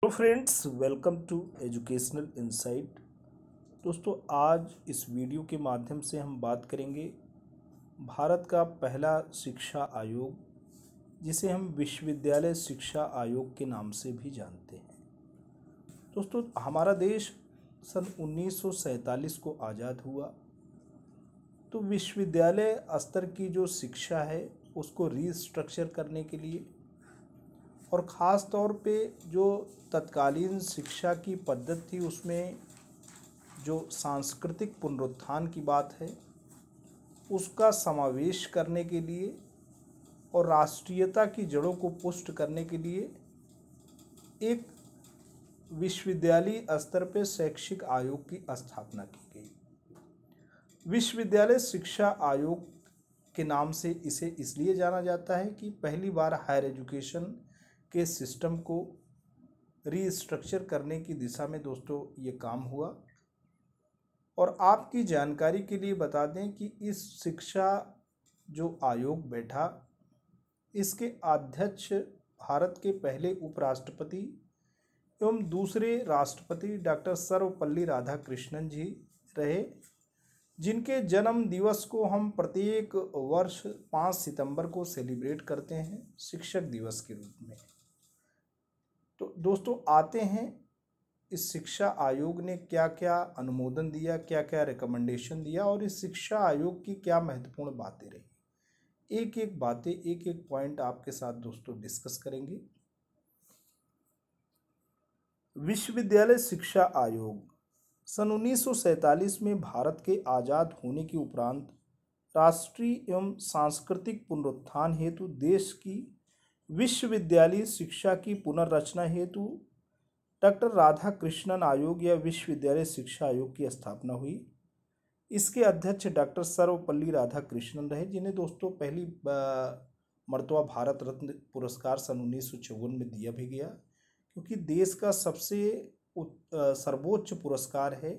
तो friends, welcome to educational insight. दोस्तों, आज इस वीडियो के माध्यम से हम बात करेंगे भारत का पहला शिक्षा आयोग, जिसे हम विश्वविद्यालय शिक्षा आयोग के नाम से भी जानते हैं। दोस्तों, हमारा देश सन 1947 को आज़ाद हुआ, तो विश्वविद्यालय स्तर की जो शिक्षा है उसको रीस्ट्रक्चर करने के लिए और ख़ास तौर पे जो तत्कालीन शिक्षा की पद्धति थी उसमें जो सांस्कृतिक पुनरुत्थान की बात है उसका समावेश करने के लिए और राष्ट्रीयता की जड़ों को पुष्ट करने के लिए एक विश्वविद्यालय स्तर पर शैक्षिक आयोग की स्थापना की गई। विश्वविद्यालय शिक्षा आयोग के नाम से इसे इसलिए जाना जाता है कि पहली बार हायर एजुकेशन के सिस्टम को रीस्ट्रक्चर करने की दिशा में दोस्तों ये काम हुआ। और आपकी जानकारी के लिए बता दें कि इस शिक्षा जो आयोग बैठा, इसके अध्यक्ष भारत के पहले उपराष्ट्रपति एवं दूसरे राष्ट्रपति डॉक्टर सर्वपल्ली राधाकृष्णन जी रहे, जिनके जन्म दिवस को हम प्रत्येक वर्ष 5 सितंबर को सेलिब्रेट करते हैं शिक्षक दिवस के रूप में। तो दोस्तों, आते हैं इस शिक्षा आयोग ने क्या क्या अनुमोदन दिया, क्या क्या रिकमेंडेशन दिया और इस शिक्षा आयोग की क्या महत्वपूर्ण बातें रही। एक एक बातें, एक एक पॉइंट आपके साथ दोस्तों डिस्कस करेंगे। विश्वविद्यालय शिक्षा आयोग सन 1947 में भारत के आज़ाद होने के उपरांत राष्ट्रीय एवं सांस्कृतिक पुनरुत्थान हेतु देश की विश्वविद्यालय शिक्षा की पुनर्रचना हेतु डॉक्टर राधाकृष्णन आयोग या विश्वविद्यालय शिक्षा आयोग की स्थापना हुई। इसके अध्यक्ष डॉक्टर सर्वपल्ली राधाकृष्णन रहे, जिन्हें दोस्तों पहली मर्तबा भारत रत्न पुरस्कार सन 1954 में दिया भी गया, क्योंकि देश का सबसे सर्वोच्च पुरस्कार है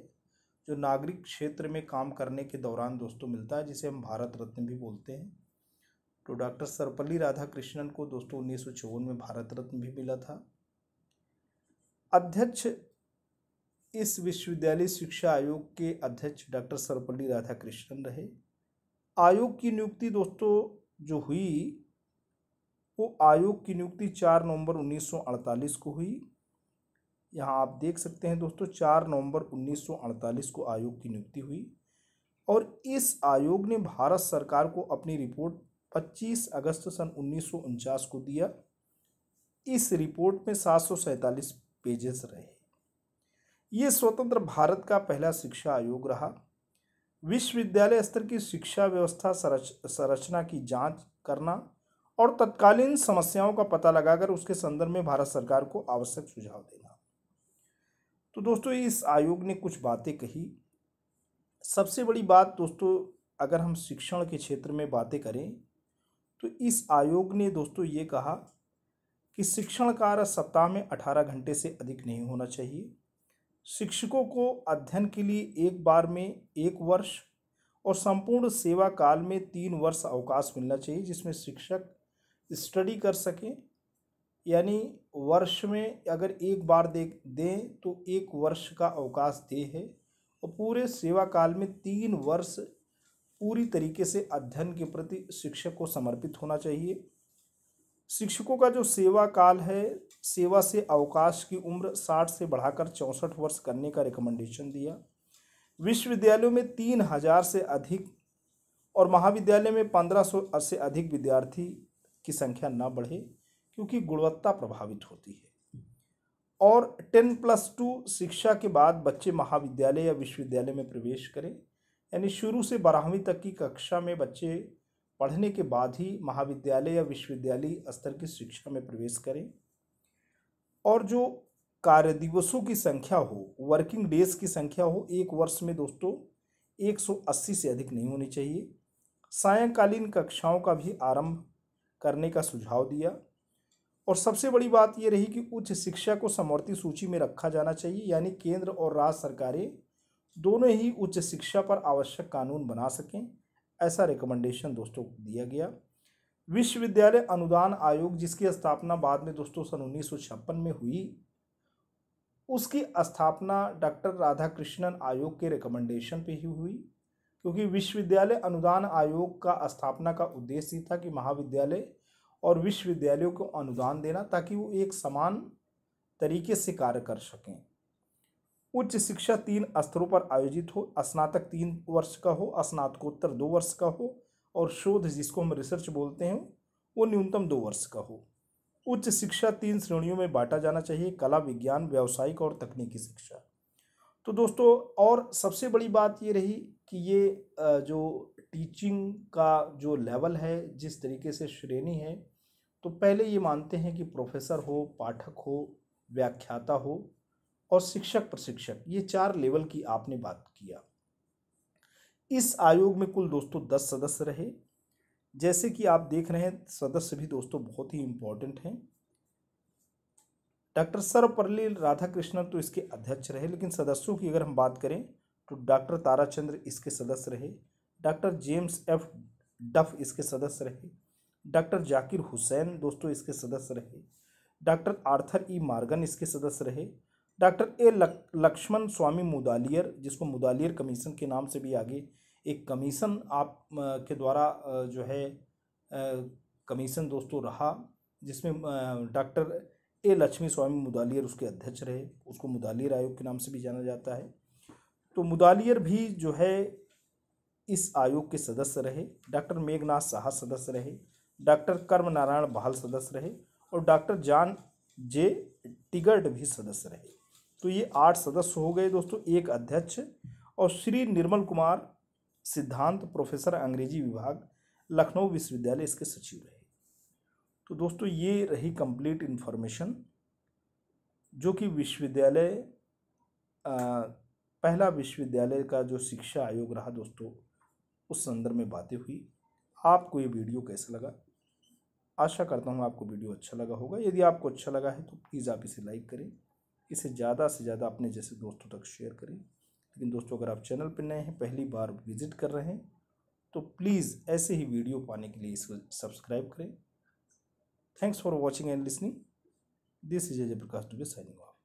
जो नागरिक क्षेत्र में काम करने के दौरान दोस्तों मिलता है, जिसे हम भारत रत्न भी बोलते हैं। तो डॉक्टर सर्वपल्ली राधाकृष्णन को दोस्तों 1954 में भारत रत्न भी मिला था। अध्यक्ष इस विश्वविद्यालय शिक्षा आयोग के अध्यक्ष डॉक्टर सर्वपल्ली राधाकृष्णन रहे। आयोग की नियुक्ति दोस्तों जो हुई वो आयोग की नियुक्ति 4 नवंबर 1948 को हुई। यहाँ आप देख सकते हैं दोस्तों, 4 नवंबर 1948 को आयोग की नियुक्ति हुई और इस आयोग ने भारत सरकार को अपनी रिपोर्ट 25 अगस्त सन 1949 को दिया। इस रिपोर्ट में 747 पेजेस रहे। ये स्वतंत्र भारत का पहला शिक्षा आयोग रहा। विश्वविद्यालय स्तर की शिक्षा व्यवस्था संरचना की जांच करना और तत्कालीन समस्याओं का पता लगाकर उसके संदर्भ में भारत सरकार को आवश्यक सुझाव देना। तो दोस्तों, इस आयोग ने कुछ बातें कही। सबसे बड़ी बात दोस्तों, अगर हम शिक्षण के क्षेत्र में बातें करें तो इस आयोग ने दोस्तों ये कहा कि शिक्षण कार्य सप्ताह में 18 घंटे से अधिक नहीं होना चाहिए। शिक्षकों को अध्ययन के लिए एक बार में 1 वर्ष और संपूर्ण सेवा काल में 3 वर्ष अवकाश मिलना चाहिए, जिसमें शिक्षक स्टडी कर सकें। यानी वर्ष में अगर एक बार दें तो 1 वर्ष का अवकाश दे है और पूरे सेवा काल में 3 वर्ष पूरी तरीके से अध्ययन के प्रति शिक्षक को समर्पित होना चाहिए। शिक्षकों का जो सेवा काल है, सेवा से अवकाश की उम्र 60 से बढ़ाकर 64 वर्ष करने का रिकमेंडेशन दिया। विश्वविद्यालयों में 3000 से अधिक और महाविद्यालय में 1500 से अधिक विद्यार्थी की संख्या न बढ़े, क्योंकि गुणवत्ता प्रभावित होती है। और 10+2 शिक्षा के बाद बच्चे महाविद्यालय या विश्वविद्यालय में प्रवेश करें, यानी शुरू से 12वीं तक की कक्षा में बच्चे पढ़ने के बाद ही महाविद्यालय या विश्वविद्यालय स्तर की शिक्षा में प्रवेश करें। और जो कार्य दिवसों की संख्या हो, वर्किंग डेज की संख्या हो, 1 वर्ष में दोस्तों 180 से अधिक नहीं होनी चाहिए। सायंकालीन कक्षाओं का भी आरंभ करने का सुझाव दिया। और सबसे बड़ी बात यह रही कि उच्च शिक्षा को समवर्ती सूची में रखा जाना चाहिए, यानी केंद्र और राज्य सरकारें दोनों ही उच्च शिक्षा पर आवश्यक कानून बना सकें, ऐसा रिकमेंडेशन दोस्तों दिया गया। विश्वविद्यालय अनुदान आयोग, जिसकी स्थापना बाद में दोस्तों सन 1956 में हुई, उसकी स्थापना डॉक्टर राधाकृष्णन आयोग के रिकमेंडेशन पे ही हुई, क्योंकि विश्वविद्यालय अनुदान आयोग का स्थापना का उद्देश्य था कि महाविद्यालय और विश्वविद्यालयों को अनुदान देना ताकि वो एक समान तरीके से कार्य कर सकें। उच्च शिक्षा 3 स्तरों पर आयोजित हो, स्नातक 3 वर्ष का हो, स्नातकोत्तर 2 वर्ष का हो और शोध जिसको हम रिसर्च बोलते हैं वो न्यूनतम 2 वर्ष का हो। उच्च शिक्षा 3 श्रेणियों में बांटा जाना चाहिए: कला, विज्ञान, व्यावसायिक और तकनीकी शिक्षा। तो दोस्तों, और सबसे बड़ी बात ये रही कि ये जो टीचिंग का जो लेवल है, जिस तरीके से श्रेणी है, तो पहले ये मानते हैं कि प्रोफेसर हो, पाठक हो, व्याख्याता हो और शिक्षक प्रशिक्षक, ये 4 लेवल की आपने बात किया। इस आयोग में कुल दोस्तों 10 सदस्य रहे। जैसे कि आप देख रहे हैं, सदस्य भी दोस्तों बहुत ही इंपॉर्टेंट हैं। डॉक्टर सर्वपल्ली राधाकृष्णन तो इसके अध्यक्ष रहे, लेकिन सदस्यों की अगर हम बात करें तो डॉक्टर ताराचंद्र इसके सदस्य रहे, डॉक्टर जेम्स एफ डफ इसके सदस्य रहे, डॉक्टर जाकिर हुसैन दोस्तों इसके सदस्य रहे, डॉक्टर आर्थर ई मॉर्गन इसके सदस्य रहे, डॉक्टर ए लक्ष्मण स्वामी मुदालियर, जिसको मुदालियर कमीशन के नाम से भी आगे एक कमीशन आप के द्वारा जो है कमीशन दोस्तों रहा, जिसमें डॉक्टर ए लक्ष्मी स्वामी मुदालियर उसके अध्यक्ष रहे, उसको मुदालियर आयोग के नाम से भी जाना जाता है। तो मुदालियर भी जो है इस आयोग के सदस्य रहे। डॉक्टर मेघनाथ साहा सदस्य रहे, डॉक्टर कर्म नारायण बहाल सदस्य रहे और डॉक्टर जॉन जे टिगर्ड भी सदस्य रहे। तो ये 8 सदस्य हो गए दोस्तों, एक अध्यक्ष। और श्री निर्मल कुमार सिद्धांत प्रोफेसर अंग्रेजी विभाग, लखनऊ विश्वविद्यालय, इसके सचिव रहे। तो दोस्तों ये रही कंप्लीट इन्फॉर्मेशन जो कि विश्वविद्यालय पहला विश्वविद्यालय का जो शिक्षा आयोग रहा दोस्तों, उस संदर्भ में बातें हुई। आपको ये वीडियो कैसा लगा? आशा करता हूँ आपको वीडियो अच्छा लगा होगा। यदि आपको अच्छा लगा है तो प्लीज़ आप इसे लाइक करें, इसे ज़्यादा से ज़्यादा अपने जैसे दोस्तों तक शेयर करें। लेकिन दोस्तों, अगर आप चैनल पर नए हैं, पहली बार विजिट कर रहे हैं, तो प्लीज़ ऐसे ही वीडियो पाने के लिए इसको सब्सक्राइब करें। Thanks for watching and listening. This is Ajay Prakash Dubey signing off.